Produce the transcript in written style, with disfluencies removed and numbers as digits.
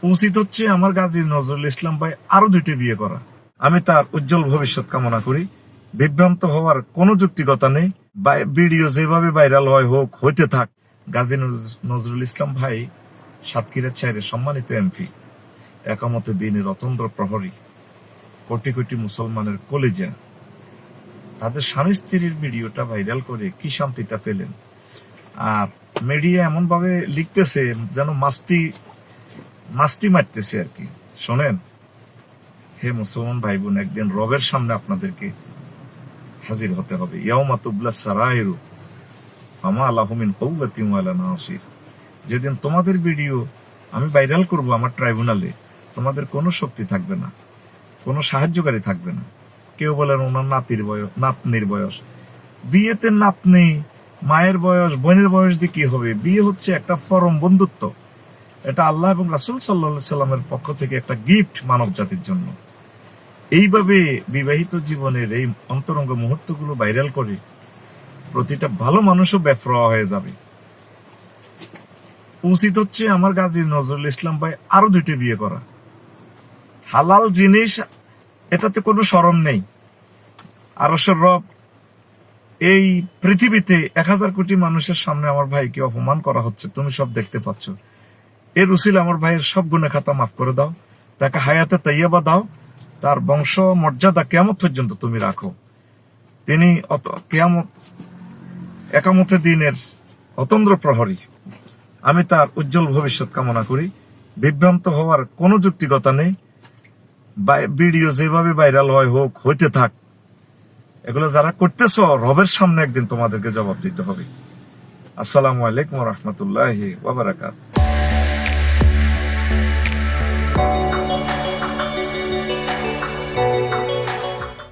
উচিত হচ্ছে আমার গাজী নজরুল ইসলাম ভাই আরো 2টি বিয়ে করা। আমি তার উজ্জ্বল ভবিষ্যৎ কামনা করি। বিভ্রান্ত হওয়ার কোনো যুক্তিকতা নেই। ভিডিও যেভাবে ভাইরাল হয় হোক, হইতে থাক। গাজী নজরুল ইসলাম ভাই সাতক্ষীরার চাইরে সম্মানিত এমপি, একামতে দ্বীনের অতন্দ্র প্রহরী, কোটি কোটি মুসলমানের কলিজা। তাদের স্বামী স্ত্রীর ভিডিওটা ভাইরাল করে কি শান্তিটা পেলেন। আর মিডিয়া এমন ভাবে লিখতেছে যেন মাস্তি মারতেছে আর কি। শোনেন হে মুসলমান ভাই বোন, একদিন রবের সামনে আপনাদেরকে হাজির হতে হবে। ইয়াউমা তুবলা সারাইরু আমা আলাহু মিন কুওয়াতিন ওয়ালা নাসির। যেদিন তোমাদের ভিডিও আমি ভাইরাল করব আমার ট্রাইব্যুনালে, তোমাদের কোনো শক্তি থাকবে না, কোনো সাহায্যকারী থাকবে না। কেউ বলেন ওনার নাতনির বয়স। বিয়েতে নাতনি, মায়ের বয়স, বোনের বয়স দিয়ে কি হবে? বিয়ে হচ্ছে একটা পরম বন্ধুত্ব। এটা আল্লাহ এবং রাসূল সাল্লাল্লাহু আলাইহি সাল্লামের পক্ষ থেকে একটা গিফট মানব জাতির জন্য। এইভাবে বিবাহিত জীবনের এই অন্তরঙ্গ মুহূর্তগুলো ভাইরাল করে প্রতিটা ভালো মানুষও বেফরোয়া হয়ে যাবে। উচিত হচ্ছে আমার গাজী নজরুল ইসলাম ভাই আরো 2টি বিয়ে করা। হালাল জিনিস, এটাতে কোনো শরম নেই। আরশের রব এই পৃথিবীতে 1000 কোটি মানুষের সামনে আমার ভাইকে অপমান করা হচ্ছে, তুমি সব দেখতে পাচ্ছ। এর উসিলা আমার ভাইয়ের সব গুনাহ খাতা মাফ করে দাও, তাকে হায়াতে তাইয়্যিবা দাও, তার বংশ মর্যাদা কিয়ামত পর্যন্ত তুমি রাখো। তিনি একামতে দ্বীনের অতন্দ্র প্রহরী। আমি তার উজ্জ্বল ভবিষ্যৎ কামনা করি। বিভ্রান্ত হওয়ার কোনো যুক্তিকতা নেই। ভিডিও যেভাবে ভাইরাল হয় হোক, হইতে থাক। এগুলো যারা করতেছ, রবের সামনে একদিন তোমাদেরকে জবাব দিতে হবে। আসসালামু আলাইকুম ওয়া রাহমাতুল্লাহি ওয়া বারাকাতুহু।